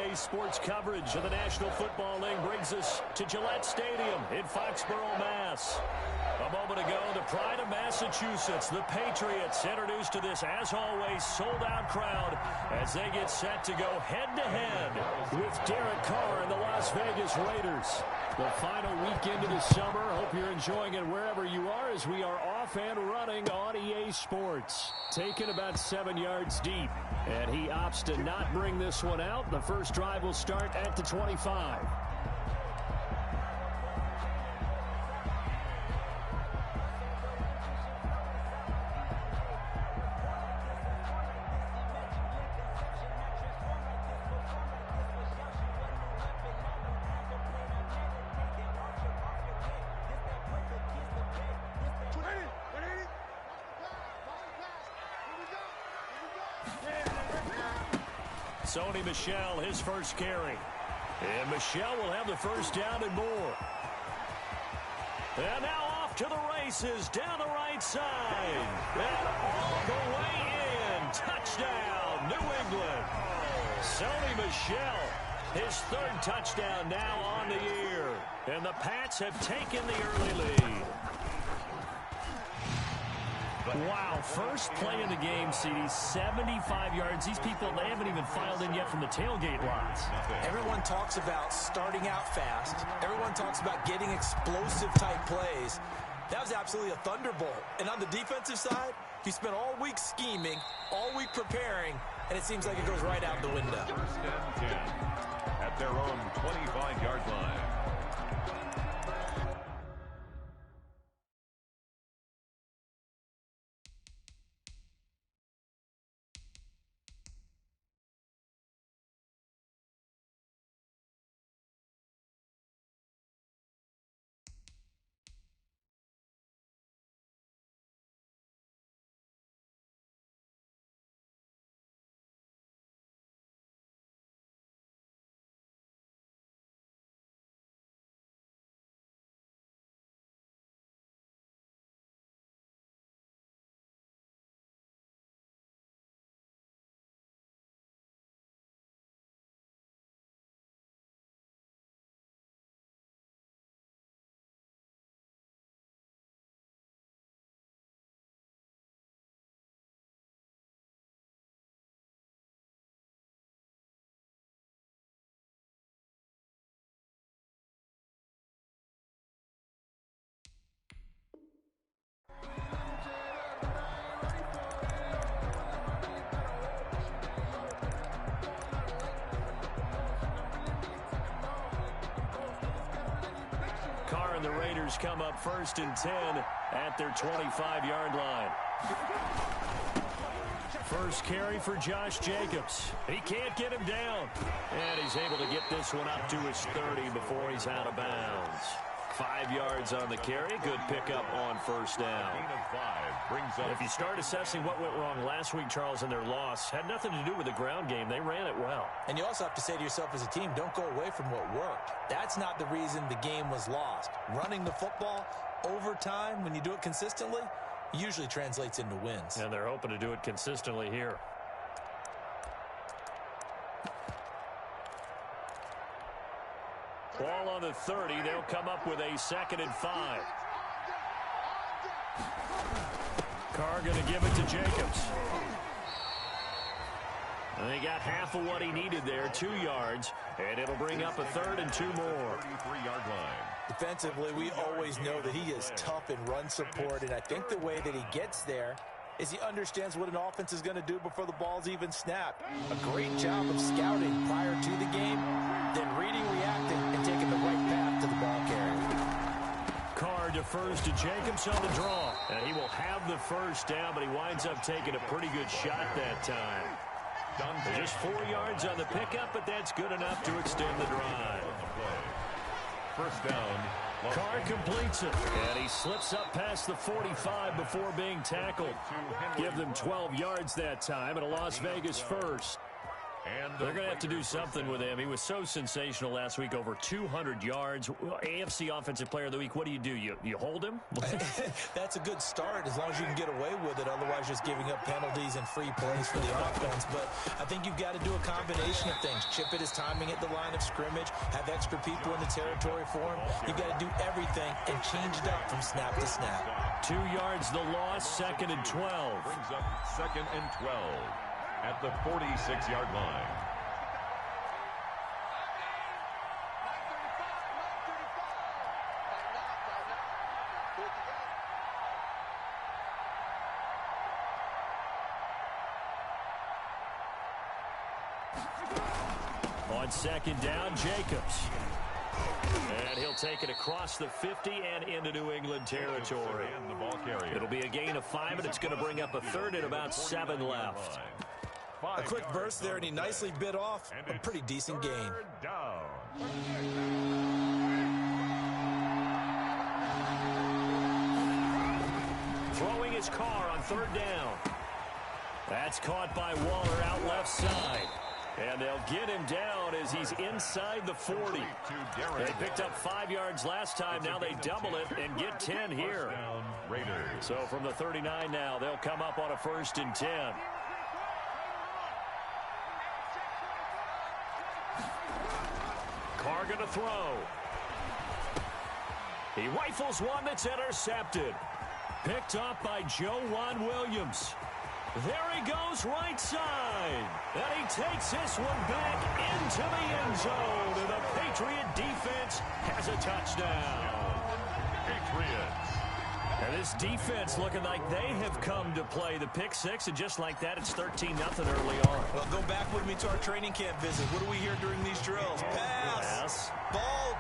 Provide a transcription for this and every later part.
RDA Sports coverage of the National Football League brings us to Gillette Stadium in Foxborough, Mass. A moment ago, the pride of Massachusetts, the Patriots, introduced to this, as always, sold-out crowd as they get set to go head-to-head with Derek Carr and the Las Vegas Raiders. The final weekend of the summer. Hope you're enjoying it wherever you are as we are off and running on EA Sports. Taken about 7 yards deep, and he opts to not bring this one out. The first drive will start at the 25. Sony Michel, his first carry. And Michel will have the first down and more. And now off to the races down the right side. And all the way in. Touchdown, New England. Sony Michel, his third touchdown now on the year. And the Pats have taken the early lead. Wow, first play of the game, CD, 75 yards. These people, they haven't even filed in yet from the tailgate lots. Everyone talks about starting out fast. Everyone talks about getting explosive-type plays. That was absolutely a thunderbolt. And on the defensive side, he spent all week scheming, all week preparing, and it seems like it goes right out the window. First and 10 at their own 25-yard line. Carr and the Raiders come up first and 10 at their 25-yard line. First carry for Josh Jacobs. He can't get him down. And he's able to get this one up to his 30 before he's out of bounds. 5 yards on the carry. Good pickup on first down. If you start assessing what went wrong last week, Charles, in their loss, had nothing to do with the ground game. They ran it well. And you also have to say to yourself as a team, don't go away from what worked. That's not the reason the game was lost. Running the football over time, when you do it consistently, usually translates into wins. And they're hoping to do it consistently here. Ball on the 30. They'll come up with a 2nd and 5. Carr going to give it to Jacobs. And they got half of what he needed there, 2 yards, and it'll bring up a 3rd and 2 more. 33-yard line. Defensively, we always know that he is tough in run support, and I think the way that he gets there is he understands what an offense is going to do before the ball's even snapped. A great job of scouting prior to the game, then reading, reacting, and taking the right path to the ball carrier. Carr defers to Jacobs on the draw, and he will have the first down, but he winds up taking a pretty good shot that time. Just 4 yards on the pickup, but that's good enough to extend the drive. First down. Carr completes it, and he slips up past the 45 before being tackled. Give them 12 yards that time, and a Las Vegas first. They're going to have to do something with him. He was so sensational last week, over 200 yards. AFC Offensive Player of the Week, what do? You hold him? That's a good start as long as you can get away with it. Otherwise, just giving up penalties and free plays for the offense. But I think you've got to do a combination of things. Chip it his timing at the line of scrimmage, have extra people in the territory for him. You've got to do everything and change it up from snap to snap. 2 yards the loss, 2nd and 12. Brings up 2nd and 12 at the 46-yard line. On 2nd down, Jacobs. And he'll take it across the 50 and into New England territory. It'll be a gain of 5, and it's going to bring up a 3rd and about 7 left. A quick burst there, and he nicely bit off a pretty decent gain. Throwing his car on 3rd down. That's caught by Waller out left side. And they'll get him down as he's inside the 40. They picked up 5 yards last time. Now they double it and get 10 here. So from the 39 now, they'll come up on a 1st and 10. Carr going to throw. He rifles one that's intercepted. Picked up by Joejuan Williams. There he goes right side. And he takes this one back into the end zone. And the Patriot defense has a touchdown. Patriots. And this defense looking like they have come to play the pick six. And just like that, it's 13-0 early on. Well, go back with me to our training camp visit. What do we hear during these drills? Pass.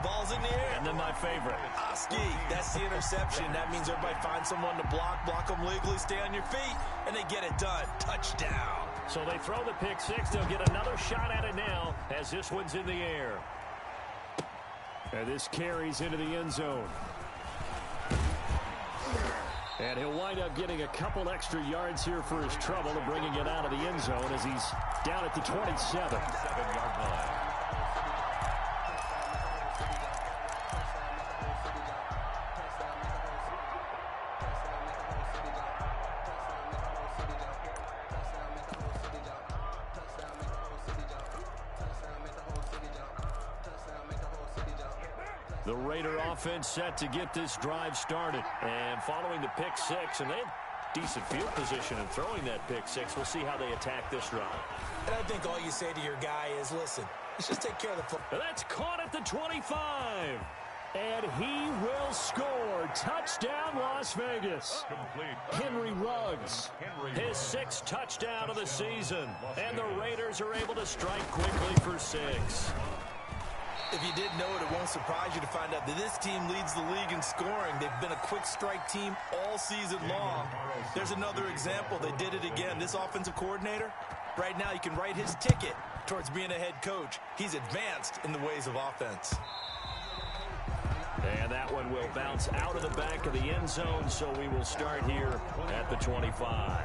Ball's in the air. And then my favorite. Oski, that's the interception. That means everybody finds someone to block them legally, stay on your feet, and they get it done. Touchdown. So they throw the pick six. They'll get another shot at it now as this one's in the air. And this carries into the end zone. And he'll wind up getting a couple extra yards here for his trouble and bringing it out of the end zone as he's down at the 27. 7-yard line. The Raider offense set to get this drive started. And following the pick six, and they have decent field position in throwing that pick six. We'll see how they attack this drive. And I think all you say to your guy is, listen, let's just take care of the football. That's caught at the 25. And he will score. Touchdown, Las Vegas. Henry Ruggs, his 6th touchdown of the season. And the Raiders are able to strike quickly for 6. If you didn't know it, it won't surprise you to find out that this team leads the league in scoring. They've been a quick strike team all season long. There's another example. They did it again. This offensive coordinator, right now you can write his ticket towards being a head coach. He's advanced in the ways of offense. And that one will bounce out of the back of the end zone, so we will start here at the 25.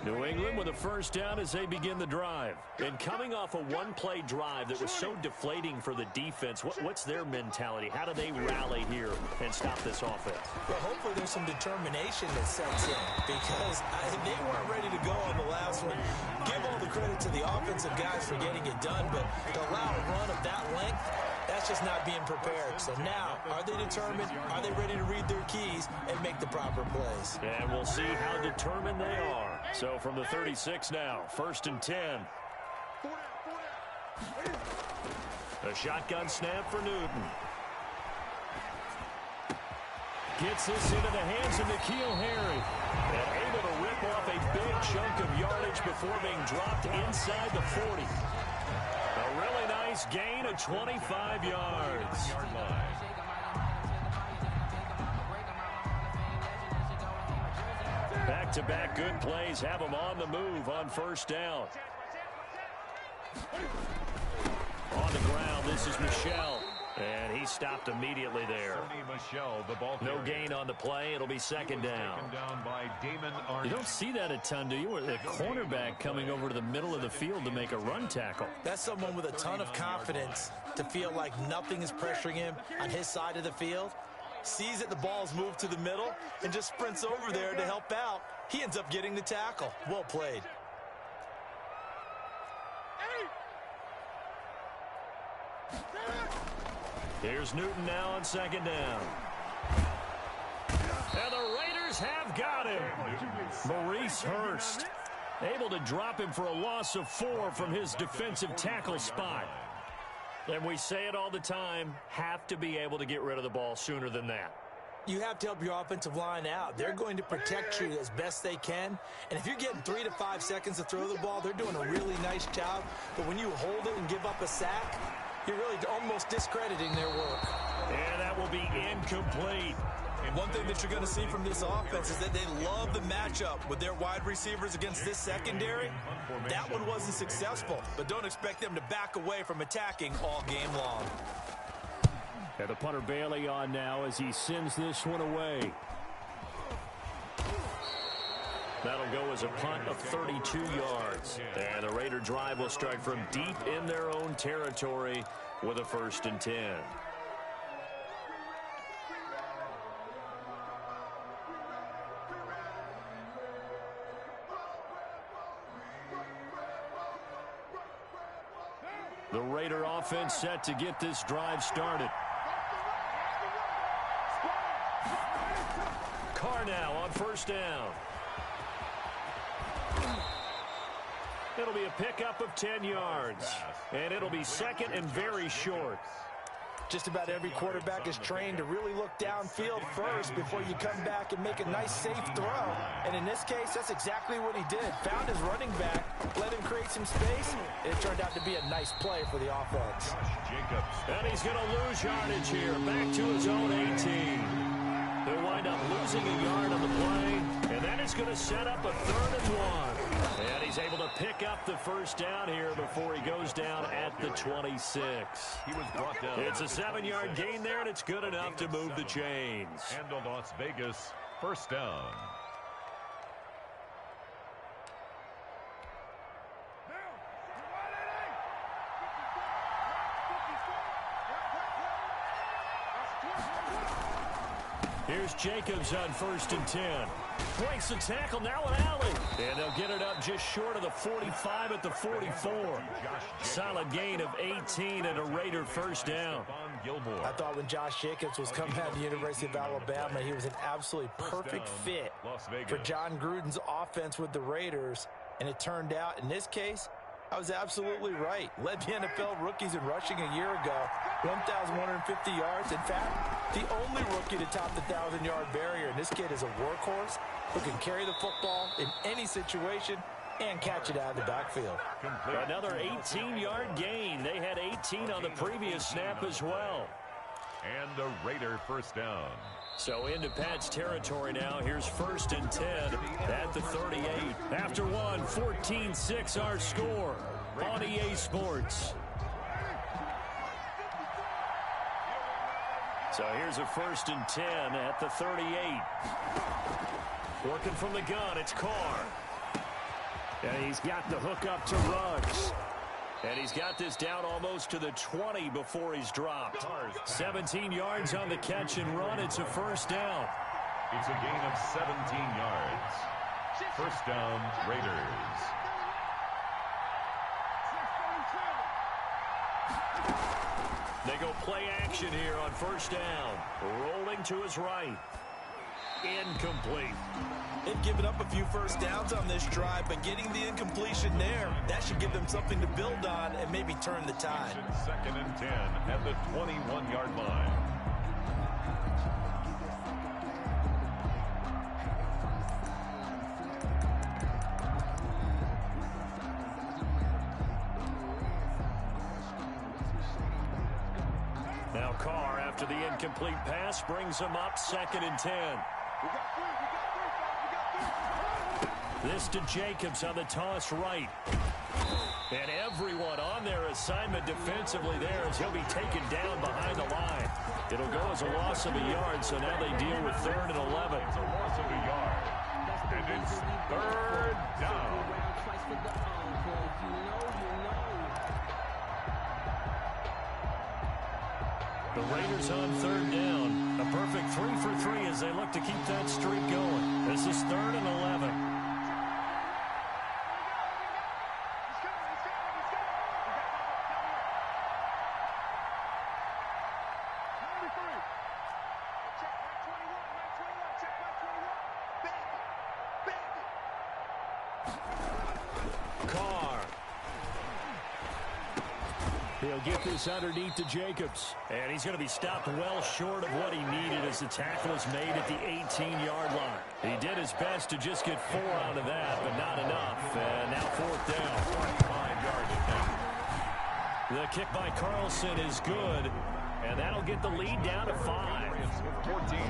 New England with a first down as they begin the drive. And coming off a one-play drive that was so deflating for the defense, what's their mentality? How do they rally here and stop this offense? Well, hopefully there's some determination that sets in because they weren't ready to go on the last one. Give all the credit to the offensive guys for getting it done, but to allow a run of that length, that's just not being prepared. So now, are they determined? Are they ready to read their keys and make the proper plays? And we'll see how determined they are. So from the 36 now, 1st and 10. A shotgun snap for Newton. Gets this into the hands of N'Keal Harry. And able to rip off a big chunk of yardage before being dropped inside the 40. A really nice gain of 25 yards. Back-to-back good plays have him on the move on first down. On the ground, this is Michel. And he stopped immediately there. Michel, the ball no gain on the play. It'll be second down. You don't see that a ton, do you? With a cornerback coming over to the middle of the field to make a run tackle. That's someone with a ton of confidence to feel like nothing is pressuring him on his side of the field. Sees that the ball's moved to the middle and just sprints over there to help out. He ends up getting the tackle. Well played. Here's Newton now on second down. And the Raiders have got him. Maurice Hurst able to drop him for a loss of 4 from his defensive tackle spot. And we say it all the time, have to be able to get rid of the ball sooner than that. You have to help your offensive line out. They're going to protect you as best they can. And if you're getting 3 to 5 seconds to throw the ball, they're doing a really nice job. But when you hold it and give up a sack, you're really almost discrediting their work. And that will be incomplete. And one thing that you're going to see from this offense is that they love the matchup with their wide receivers against this secondary. That one wasn't successful, but don't expect them to back away from attacking all game long. And the punter Bailey on now as he sends this one away. That'll go as a punt of 32 yards. And the Raider drive will start from deep in their own territory with a 1st and 10. The Raider offense set to get this drive started. Carr now on first down. It'll be a pickup of 10 yards. And it'll be second and very short. Just about every quarterback is trained to really look downfield first before you come back and make a nice, safe throw. And in this case, that's exactly what he did. Found his running back, let him create some space, and it turned out to be a nice play for the offense. And he's going to lose yardage here. Back to his own 18. They'll wind up losing a yard on the play, and that is going to set up a 3rd and 1. And he's able to pick up the first down here before he goes down at the 26. He was brought down. It's a 7-yard gain there, and it's good enough to move the chains. And the Las Vegas first down. Here's Jacobs on 1st and 10. Breaks the tackle, now an alley. And they'll get it up just short of the 45 at the 44. Solid gain of 18 and a Raider first down. I thought when Josh Jacobs was coming out of the University of Alabama, he was an absolutely perfect fit for John Gruden's offense with the Raiders. And it turned out, in this case, I was absolutely right. Led the NFL rookies in rushing a year ago, 1,150 yards. In fact, the only rookie to top the 1,000-yard barrier. And this kid is a workhorse who can carry the football in any situation and catch it out of the backfield. Another 18-yard gain. They had 18 on the previous snap as well. And the Raider first down. So into Pat's territory now. Here's 1st and 10 at the 38. After one, 14-6 our score on EA Sports. So here's a 1st and 10 at the 38. Working from the gun, it's Carr. And he's got the hook up to Ruggs. And he's got this down almost to the 20 before he's dropped. 17 yards on the catch and run. It's a first down. It's a gain of 17 yards. First down, Raiders. They go play action here on first down. Rolling to his right. Incomplete. They've given up a few first downs on this drive, but getting the incompletion there, that should give them something to build on and maybe turn the tide. 2nd and 10 at the 21-yard line. Now Carr, after the incomplete pass, brings him up 2nd and 10. This to Jacobs on the toss right. And everyone on their assignment defensively there as he'll be taken down behind the line. It'll go as a loss of a yard, so now they deal with 3rd and 11. It's a loss of a yard. And it's 3rd down. The Raiders on 3rd down. A perfect 3 for 3 as they look to keep that streak going. This is 3rd and 11. He'll get this underneath to Jacobs. And he's going to be stopped well short of what he needed as the tackle is made at the 18-yard line. He did his best to just get 4 out of that, but not enough. And now 4th down. 5 yards. The kick by Carlson is good. And that'll get the lead down to 5.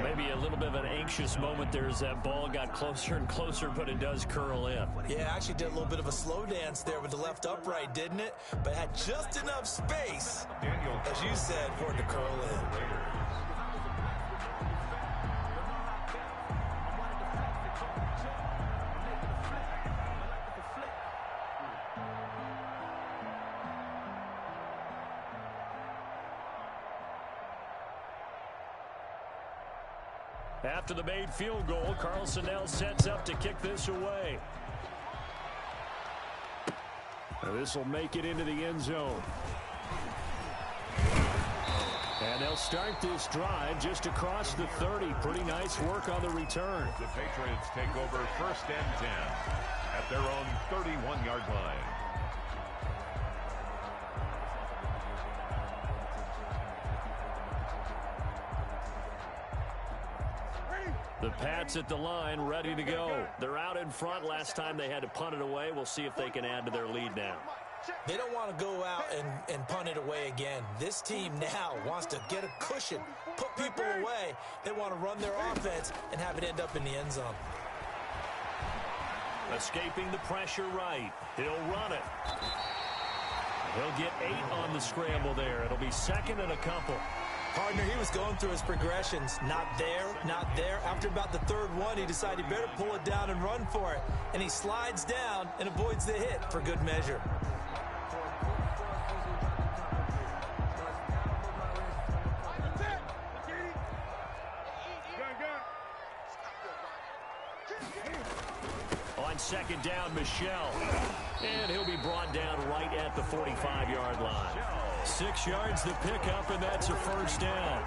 Maybe a little bit of an anxious moment there as that ball got closer and closer, but it does curl in. Yeah, actually did a little bit of a slow dance there with the left upright, didn't it? But had just enough space, as you said, for it to curl in. After the made field goal, Carlson now sets up to kick this away. This will make it into the end zone. And they'll start this drive just across the 30. Pretty nice work on the return. The Patriots take over 1st and 10 at their own 31-yard line. The Pats at the line, ready to go. They're out in front. Last time they had to punt it away. We'll see if they can add to their lead now. They don't want to go out and punt it away again. This team now wants to get a cushion, put people away. They want to run their offense and have it end up in the end zone. Escaping the pressure right. He'll run it. He'll get 8 on the scramble there. It'll be 2nd and a couple. Partner, he was going through his progressions. Not there, not there. After about the 3rd one, he decided he better pull it down and run for it. And he slides down and avoids the hit for good measure. On 2nd down, Michelle. And he'll be brought down right at the 45-yard line. 6 yards to pick up, and that's a 1st down.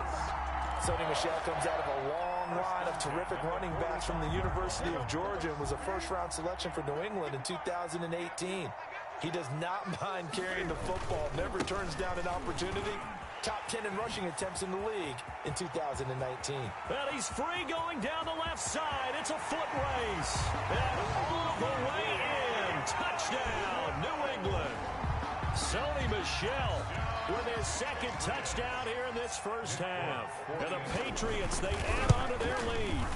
Sonny Michel comes out of a long line of terrific running backs from the University of Georgia and was a first-round selection for New England in 2018. He does not mind carrying the football, never turns down an opportunity. Top 10 in rushing attempts in the league in 2019. Well, he's free going down the left side. It's a foot race. And all the way in. Touchdown, New England. Sonny Michel with his 2nd touchdown here in this 1st half. And the Patriots, they add on to their lead.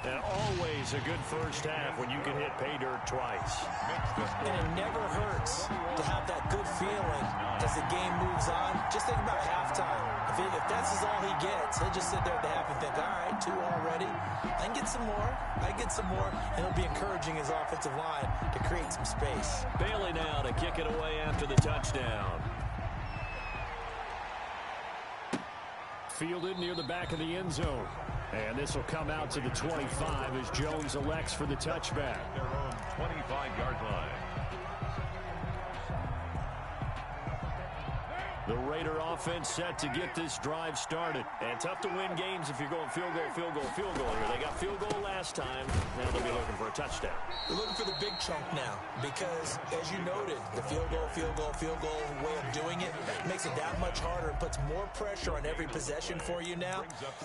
And always a good 1st half when you can hit pay dirt twice. And it never hurts to have that good feeling as the game moves on. Just think about halftime. If that's all he gets, he'll just sit there at the half and think, all right, 2 already. I can get some more. I can get some more. And he'll be encouraging his offensive line to create some space. Bailey now to kick it away after the touchdown. Fielded near the back of the end zone. And this will come out to the 25 as Jones elects for the touchback. Their own 25-yard line. The Raider offense set to get this drive started. And tough to win games if you're going field goal, field goal, field goal here. They got field goal last time. Now they'll be looking for a touchdown. They're looking for the big chunk now because, as you noted, the field goal way of doing it makes it that much harder. It puts more pressure on every possession for you now.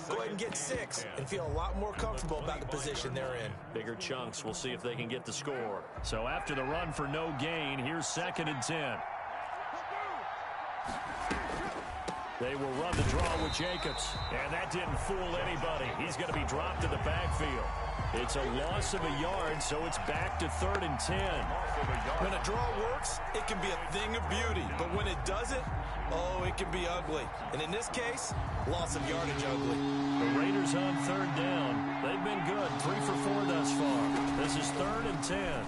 Go ahead and get 6 and feel a lot more comfortable about the position they're in. Bigger chunks. We'll see if they can get the score. So after the run for no gain, here's 2nd and 10. They will run the draw with Jacobs. And that didn't fool anybody. He's going to be dropped in the backfield. It's a loss of a yard, so it's back to 3rd and 10. When a draw works, it can be a thing of beauty. But when it doesn't, oh, it can be ugly. And in this case, loss of yardage ugly. The Raiders on 3rd down. They've been good, 3 for 4 thus far. This is 3rd and 10.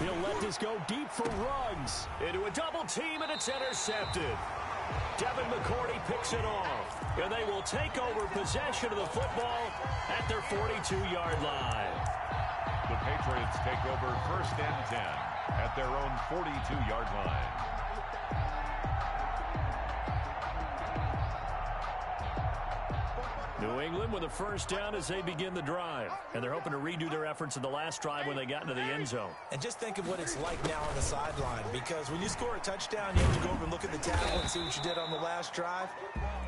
He'll let this go deep for Ruggs. Into a double team, and it's intercepted. Devin McCourty picks it off. And they will take over possession of the football at their 42-yard line. The Patriots take over 1st and 10 at their own 42-yard line. New England with a 1st down as they begin the drive. And they're hoping to redo their efforts in the last drive when they got into the end zone. And just think of what it's like now on the sideline, because when you score a touchdown, you have to go over and look at the table and see what you did on the last drive.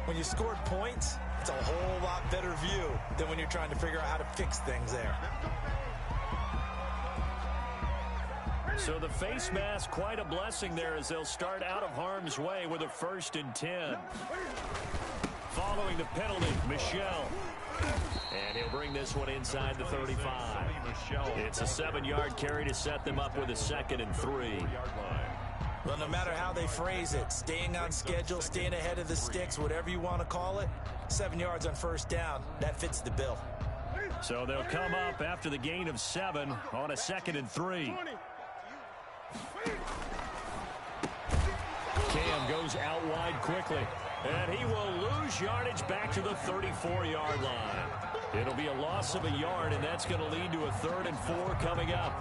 When you scored points, it's a whole lot better view than when you're trying to figure out how to fix things there. So the face mask, quite a blessing there as they'll start out of harm's way with a 1st and 10. Following the penalty, Michel. And he'll bring this one inside the 35. It's a 7-yard carry to set them up with a 2nd and 3. Well, no matter how they phrase it, staying on schedule, staying ahead of the sticks, whatever you want to call it, 7 yards on 1st down, that fits the bill. So they'll come up after the gain of 7 on a 2nd and 3. Cam goes out wide quickly. And he will lose yardage back to the 34-yard line. It'll be a loss of a yard, and that's going to lead to a 3rd and 4 coming up.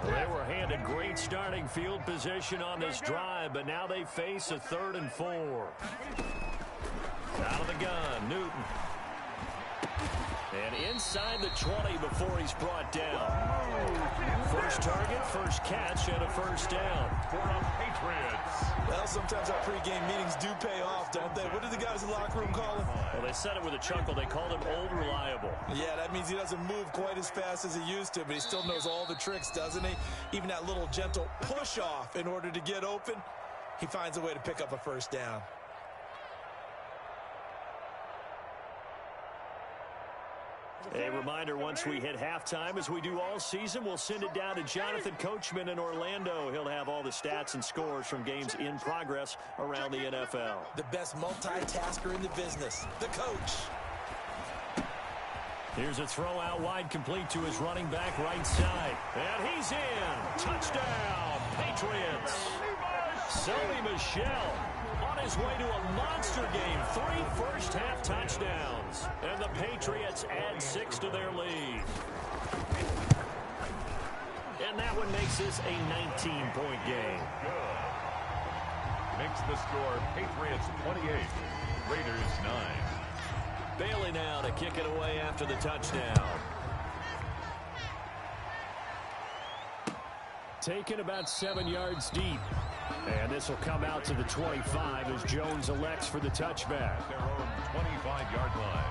They were handed great starting field position on this drive, but now they face a 3rd and 4. Out of the gun, Newton. And inside the 20 before he's brought down. First target, first catch, and a 1st down. For the Patriots. Well, sometimes our pregame meetings do pay off, don't they? What did the guys in the locker room call him? Well, they said it with a chuckle. They called him Old Reliable. Yeah, that means he doesn't move quite as fast as he used to, but he still knows all the tricks, doesn't he? Even that little gentle push-off in order to get open, he finds a way to pick up a 1st down. A reminder, once we hit halftime, as we do all season, we'll send it down to Jonathan Coachman in Orlando. He'll have all the stats and scores from games in progress around the NFL. The best multitasker in the business, the coach. Here's a throw out wide, complete to his running back right side. And he's in. Touchdown, Patriots. Sony Michel on his way to a monster game. 3 first-half touchdowns. And the Patriots add 6 to their lead. And that one makes this a 19-point game. Makes the score Patriots 28, Raiders 9. Bailey now to kick it away after the touchdown. Taken about 7 yards deep. And this will come out to the 25 as Jones elects for the touchback. Their own 25-yard line.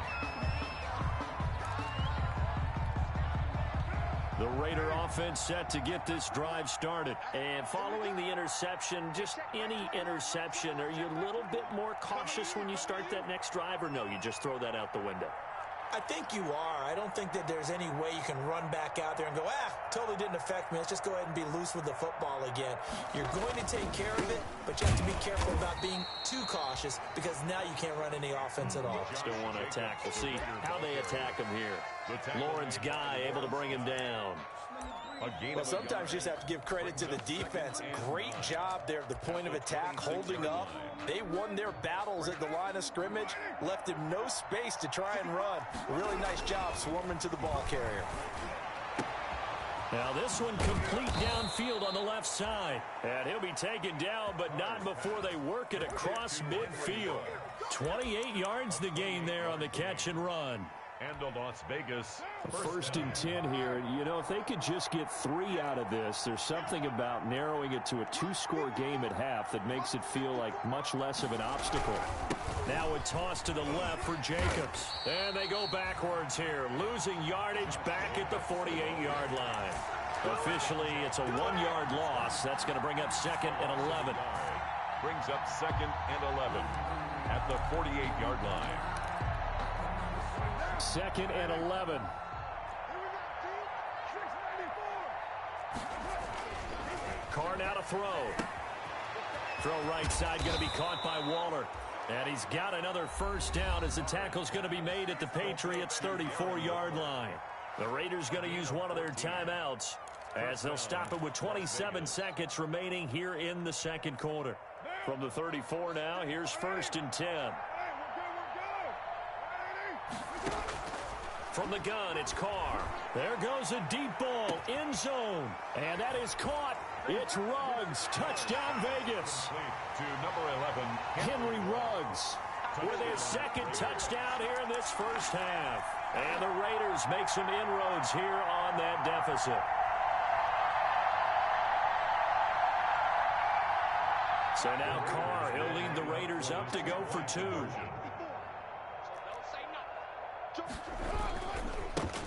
The Raider offense set to get this drive started. And following the interception, just any interception, are you a little bit more cautious when you start that next drive, or no, you just throw that out the window? I think you are. I don't think that there's any way you can run back out there and go, totally didn't affect me. Let's just go ahead and be loose with the football again. You're going to take care of it, but you have to be careful about being too cautious because now you can't run any offense at all. Still want to attack. We'll see how they attack him here. Lawrence Guy able to bring him down. Well, sometimes you just have to give credit to the defense. Great job there at the point of attack, holding up. They won their battles at the line of scrimmage, left him no space to try and run. A really nice job swarming to the ball carrier. Now this one complete downfield on the left side. And he'll be taken down, but not before they work it across midfield. 28 yards the gain there on the catch and run. And to Las Vegas. First and 10 here. You know, if they could just get 3 out of this, there's something about narrowing it to a 2-score game at half that makes it feel like much less of an obstacle. Now a toss to the left for Jacobs. And they go backwards here, losing yardage back at the 48-yard line. Officially, it's a 1-yard loss. That's going to bring up 2nd and 11. Brings up 2nd and 11. at the 48-yard line. 2nd and 11. Carr now to throw. Throw right side, going to be caught by Waller. And he's got another first down as the tackle's going to be made at the Patriots' 34-yard line. The Raiders going to use one of their timeouts as they'll stop it with 27 seconds remaining here in the second quarter. From the 34 now, here's 1st and 10. From the gun, it's Carr. There goes a deep ball, end zone. And that is caught. It's Ruggs. Touchdown, Vegas. To number 11, Henry Ruggs with his 2nd touchdown here in this first half. And the Raiders make some inroads here on that deficit. So now Carr, he'll lead the Raiders up to go for 2.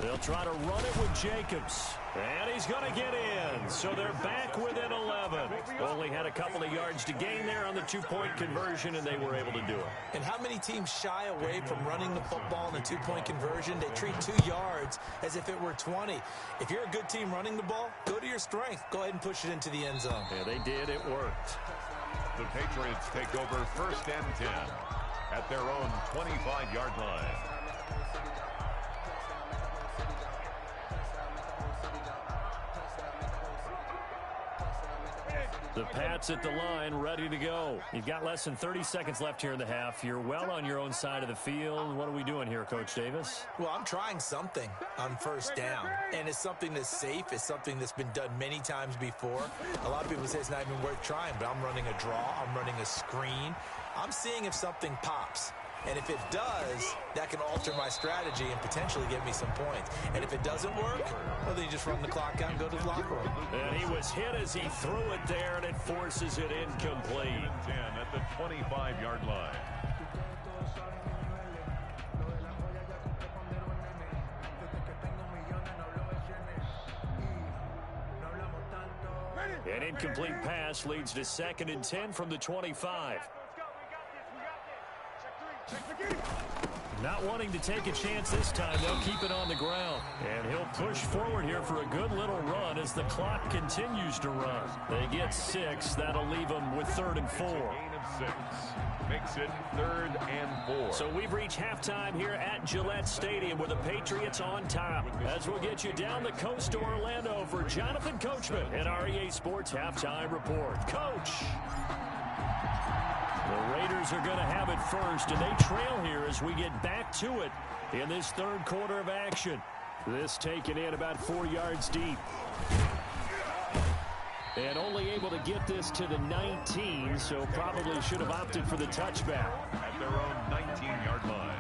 They'll try to run it with Jacobs. And he's going to get in. So they're back within 11. Only had a couple of yards to gain there on the 2-point conversion, and they were able to do it. And how many teams shy away from running the football in the 2-point conversion? They treat 2 yards as if it were 20. If you're a good team running the ball, go to your strength. Go ahead and push it into the end zone. Yeah, they did. It worked. the Patriots take over 1st and 10 at their own 25-yard line. The Pats at the line, ready to go. You've got less than 30 seconds left here in the half. You're well on your own side of the field. What are we doing here, Coach Davis? Well, I'm trying something on 1st down, and it's something that's safe. It's something that's been done many times before. A lot of people say it's not even worth trying, but I'm running a draw. I'm running a screen. I'm seeing if something pops. And if it does, that can alter my strategy and potentially give me some points. And if it doesn't work, well, then you just run the clock out and go to the locker room. And he was hit as he threw it there, and it forces it incomplete. 10 at the 25-yard line. An incomplete pass leads to 2nd and 10 from the 25. Not wanting to take a chance this time, they'll keep it on the ground. And he'll push forward here for a good little run as the clock continues to run. They get 6. That'll leave them with 3rd and 4. Gain of 6. Makes it 3rd and 4. So we've reached halftime here at Gillette Stadium with the Patriots on top. As we'll get you down the coast to Orlando for Jonathan Coachman and our EA Sports Halftime Report. Coach! The Raiders are going to have it first, and they trail here as we get back to it in this 3rd quarter of action. This taken in about 4 yards deep. And only able to get this to the 19, so probably should have opted for the touchback. At their own 19-yard line.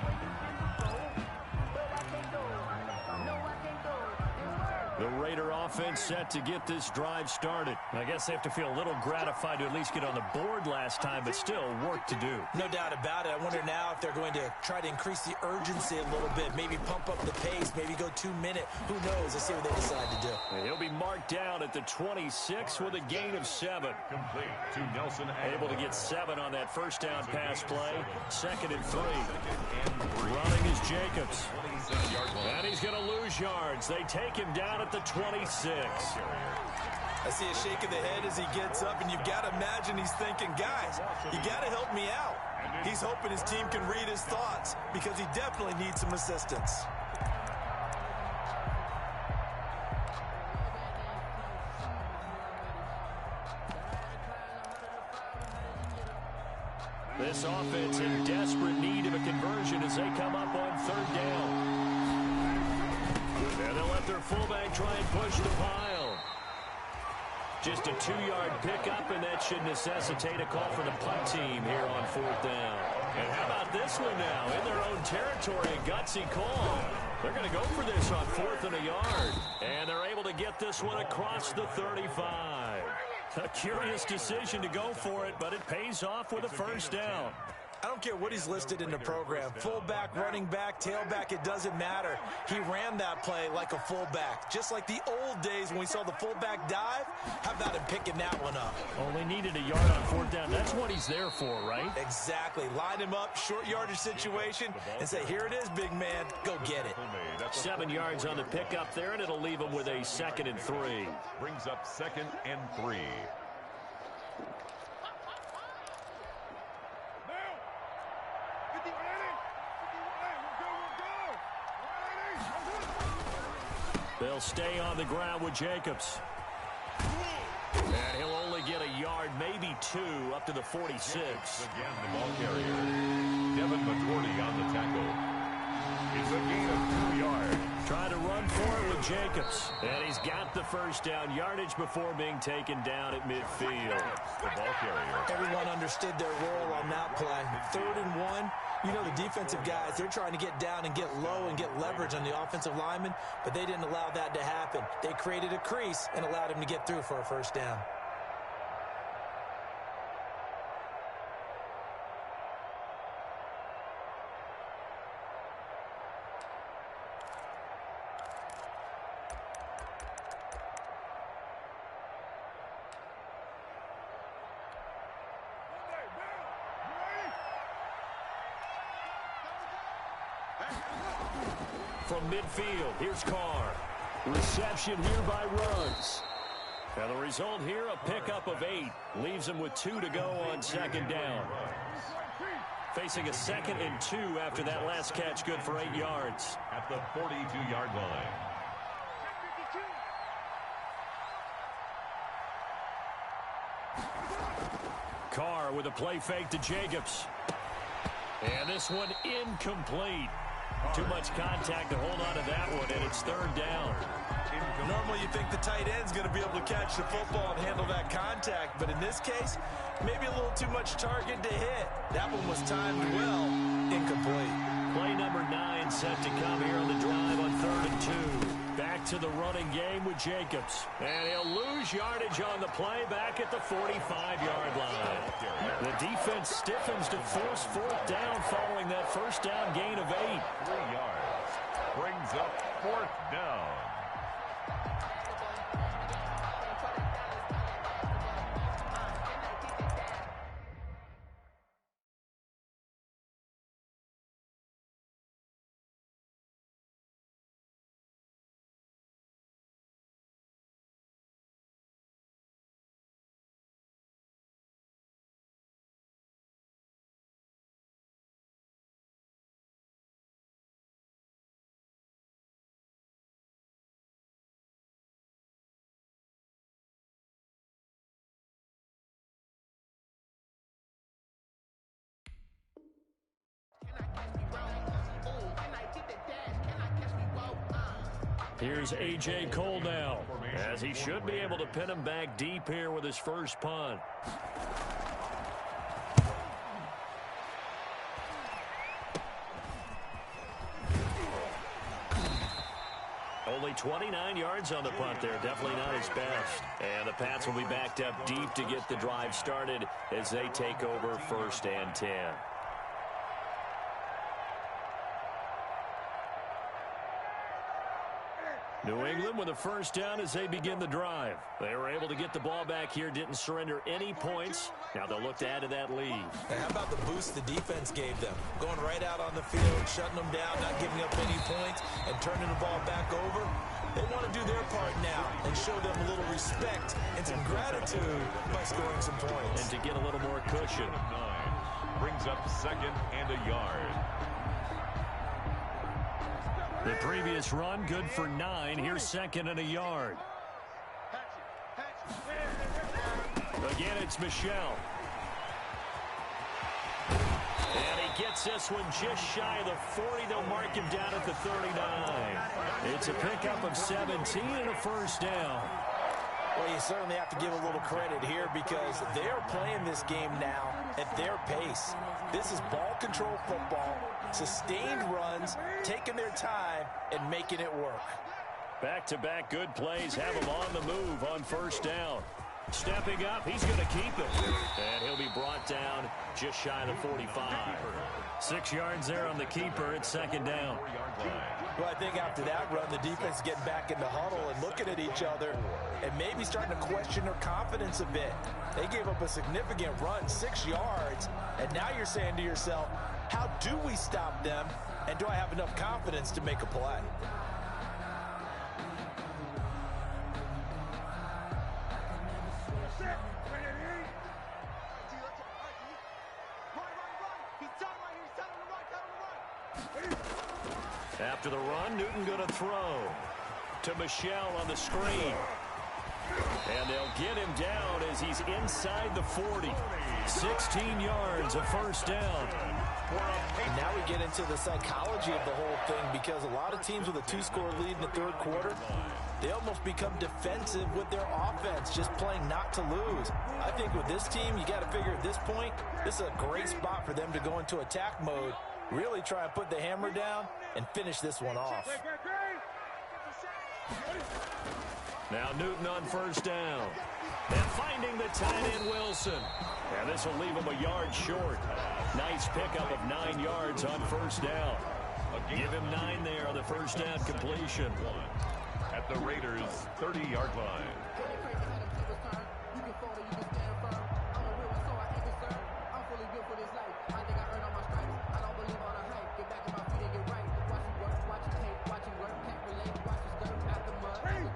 The Raider offense set to get this drive started. I guess they have to feel a little gratified to at least get on the board last time, but still work to do. No doubt about it. I wonder now if they're going to try to increase the urgency a little bit, maybe pump up the pace, maybe go 2-minute. Who knows? Let's see what they decide to do. And he'll be marked down at the 26 with a gain of 7. Complete to Nelson. Able to get 7 on that 1st down pass play. 2nd and 3. Running is Jacobs. And he's going to lose yards. They take him down at the 26. I see a shake of the head as he gets up, and you've got to imagine he's thinking, guys, you got to help me out. He's hoping his team can read his thoughts because he definitely needs some assistance. This offense in desperate need of a conversion as they come up on 3rd down. And they'll let their fullback try and push the pile. Just a 2-yard pickup, and that should necessitate a call for the punt team here on 4th down. And how about this one now? In their own territory, a gutsy call. They're going to go for this on 4th and a yard. And they're able to get this one across the 35. A curious decision to go for it, but it pays off with a 1st down. I don't care what he's listed in the program. Fullback, running back, tailback, it doesn't matter. He ran that play like a fullback. Just like the old days when we saw the fullback dive. How about him picking that one up? Only needed a yard on fourth down. That's what he's there for, right? Exactly. Line him up, short yardage situation, and say, here it is, big man. Go get it. 7 yards on the pickup there, and it'll leave him with a 2nd and 3. Brings up 2nd and 3. They'll stay on the ground with Jacobs. And he'll only get a yard, maybe 2, up to the 46. Again, the ball carrier. Devin McCourty on the tackle. It's a gain of 2 yards. Trying to run for it with Jacobs. And he's got the first down yardage before being taken down at midfield. The ball carrier. Everyone understood their role on that play. 3rd and 1. You know, the defensive guys, they're trying to get down and get low and get leverage on the offensive lineman, but they didn't allow that to happen. They created a crease and allowed him to get through for a first down. From midfield, here's Carr. Reception here by Ruggs. And the result here, a pickup of 8. Leaves him with 2 to go on 2nd down. Facing a 2nd and 2 after that last catch, good for 8 yards. At the 42-yard line. Carr with a play fake to Jacobs. And this one incomplete. Too much contact to hold on to that one, and it's 3rd down. Normally you think the tight end's going to be able to catch the football and handle that contact, but in this case, maybe a little too much target to hit. That one was timed well, incomplete. Play number 9 set to come here on the drive on 3rd and 2. Back to the running game with Jacobs. And he'll lose yardage on the play back at the 45-yard line. The defense stiffens to force 4th down following that first down gain of 8. 3 yards. Brings up 4th down. Here's A.J. Cole now, as he should be able to pin him back deep here with his first punt. Only 29 yards on the punt there. Definitely not his best. And the Pats will be backed up deep to get the drive started as they take over 1st and 10. New England with a first down as they begin the drive. They were able to get the ball back here, didn't surrender any points. Now they'll look to add to that lead. And how about the boost the defense gave them? Going right out on the field, shutting them down, not giving up any points, and turning the ball back over. They want to do their part now and show them a little respect and some gratitude by scoring some points. And to get a little more cushion. 9 brings up 2nd and a yard. The previous run, good for 9. Here's 2nd and a yard. Again, it's Michel. And he gets this one just shy of the 40. They'll mark him down at the 39. It's a pickup of 17 and a first down. Well, you certainly have to give a little credit here because they're playing this game now at their pace. This is ball control football, sustained runs, taking their time, and making it work. Back-to-back good plays have them on the move on first down. Stepping up, he's going to keep it. And he'll be brought down just shy of the 45. 6 yards there on the keeper. It's second down. Well, I think after that run, the defense is getting back in the huddle and looking at each other and maybe starting to question their confidence a bit. They gave up a significant run, 6 yards, and now you're saying to yourself, how do we stop them, and do I have enough confidence to make a play? After the run, Newton going to throw to Michel on the screen. And they'll get him down as he's inside the 40. 16 yards, a first down. And now we get into the psychology of the whole thing, because a lot of teams with a 2-score lead in the third quarter, they almost become defensive with their offense, just playing not to lose. I think with this team, you got to figure at this point, this is a great spot for them to go into attack mode, really try and put the hammer down and finish this one off. Now Newton on first down. And finding the tight end Wilson. And this will leave him a yard short. Nice pickup of 9 yards on first down. Give him 9 there on the first down completion. At the Raiders' 30-yard line.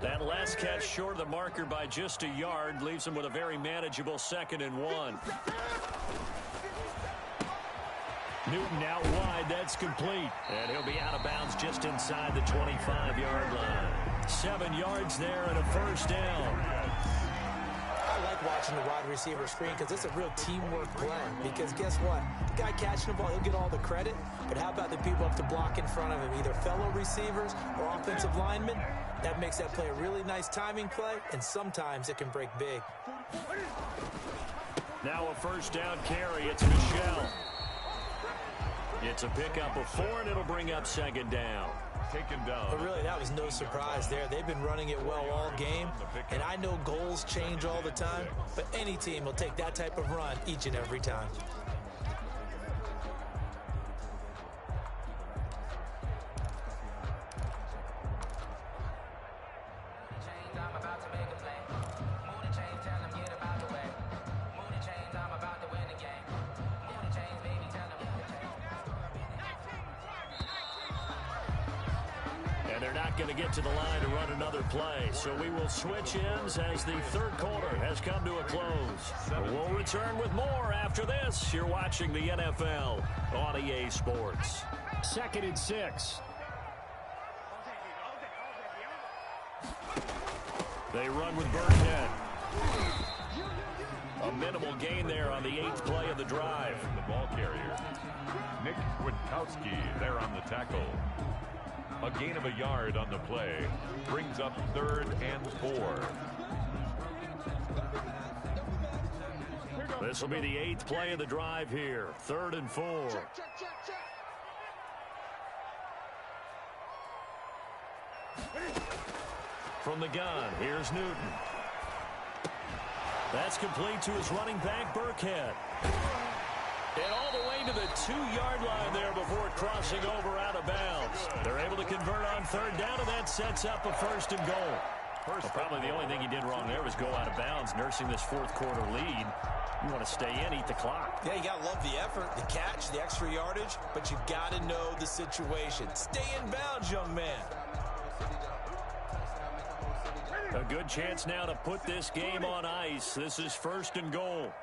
That last catch short of the marker by just a yard leaves him with a very manageable 2nd and 1. Newton out wide. That's complete. And he'll be out of bounds just inside the 25-yard line. 7 yards there and a first down. I like watching the wide receiver screen because it's a real teamwork play. Because guess what? The guy catching the ball, he'll get all the credit. But how about the people up to block in front of him, either fellow receivers or offensive linemen? That makes that play a really nice timing play, and sometimes it can break big. Now a first down carry. It's Michel. It's a pickup of 4, and it'll bring up 2nd down. Taken down. But really, that was no surprise there. They've been running it well all game, and I know goals change all the time, but any team will take that type of run each and every time. Going to get to the line to run another play. So we will switch ends as the third quarter has come to a close. We'll return with more after this. You're watching the NFL on EA Sports. 2nd and 6. They run with Burkhead. A minimal gain there on the 8th play of the drive. The ball carrier, Nick Witkowski, there on the tackle. A gain of a yard on the play brings up 3rd and 4. This will be the 8th play of the drive here. 3rd and 4. From the gun, here's Newton. That's complete to his running back, Burkhead. And all the way to the 2-yard line there before crossing over out of bounds. They're able to convert on 3rd down, and that sets up a 1st and goal. Well, probably the only thing he did wrong there was go out of bounds, nursing this 4th quarter lead. You want to stay in, eat the clock. Yeah, you got to love the effort, the catch, the extra yardage, but you got to know the situation. Stay in bounds, young man. A good chance now to put this game on ice. This is 1st and goal.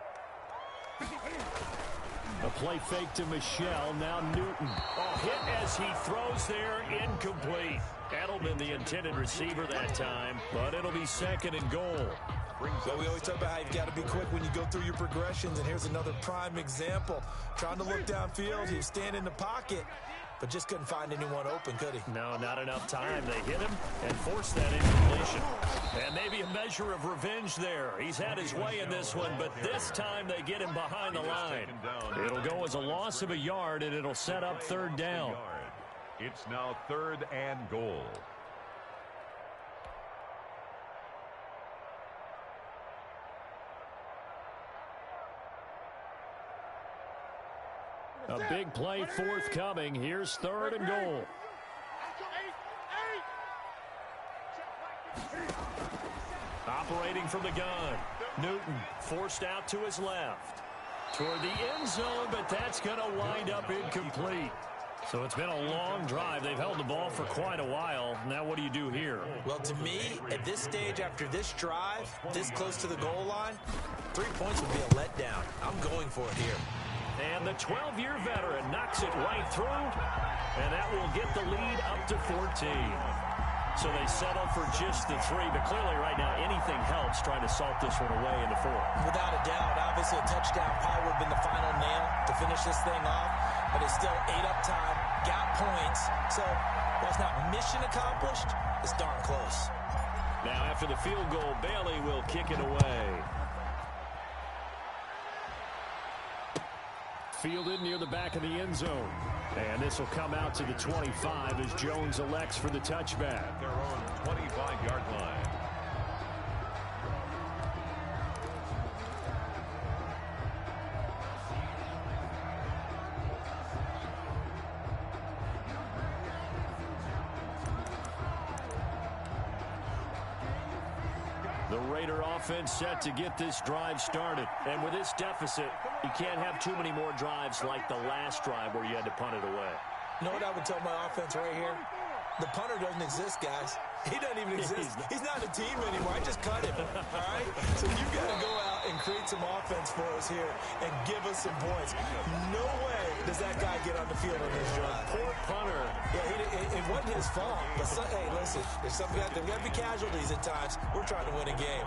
A play fake to Michel. Now Newton. Oh, hit as he throws there. Incomplete. Edelman, the intended receiver that time. But it'll be 2nd and goal. So we always talk about how you've got to be quick when you go through your progressions. And here's another prime example. Trying to look downfield. He was standing in the pocket, but just couldn't find anyone open, could he? No, not enough time. They hit him and forced that incompletion. And maybe a measure of revenge there. He's had his way in this one, but this time they get him behind the line. It'll go as a loss of a yard, and it'll set up 3rd down. It's now 3rd and goal. A big play forthcoming. Here's 3rd and goal. Operating from the gun. Newton forced out to his left. Toward the end zone, but that's going to wind up incomplete. So it's been a long drive. They've held the ball for quite a while. Now what do you do here? Well, to me, at this stage after this drive, this close to the goal line, 3 points would be a letdown. I'm going for it here. And the 12-year veteran knocks it right through, and that will get the lead up to 14. So they settle for just the 3, but clearly right now anything helps trying to salt this one away in the 4th. Without a doubt, obviously a touchdown probably would have been the final nail to finish this thing off, but it's still 8 up time, got points. So while it's not mission accomplished, it's darn close. Now after the field goal, Bailey will kick it away. Fielded near the back of the end zone. And this will come out to the 25 as Jones elects for the touchback. Their own 25-yard line. The Raider offense set to get this drive started. And with this deficit, you can't have too many more drives like the last drive where you had to punt it away. You know what I would tell my offense right here? The punter doesn't exist, guys. He doesn't even exist. He's not a team anymore. I just cut him, all right? So you've got to go out and create some offense for us here and give us some points. No way does that guy get on the field on this drive. Poor punter. Yeah, it wasn't his fault. But, hey, listen, there's got to be casualties at times. We're trying to win a game.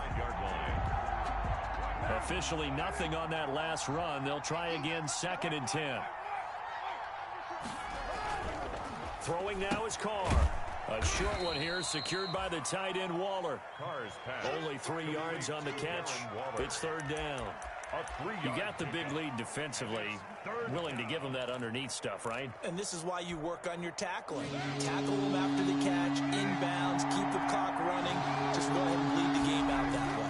Officially nothing on that last run. They'll try again 2nd and 10. Throwing now is Carr. A short one here secured by the tight end Waller. Only 3 yards on the catch. It's 3rd down. You got the big lead defensively. Willing to give them that underneath stuff, right? And this is why you work on your tackling. Tackle them after the catch, inbounds, keep the clock running. Just go ahead and bleed the game out that way.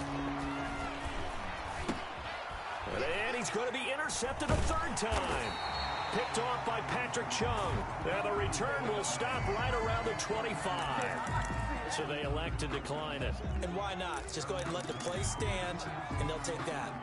And he's going to be intercepted a 3rd time. Picked off by Patrick Chung. And the return will stop right around the 25. So they elect to decline it. And why not? Just go ahead and let the play stand, and they'll take that.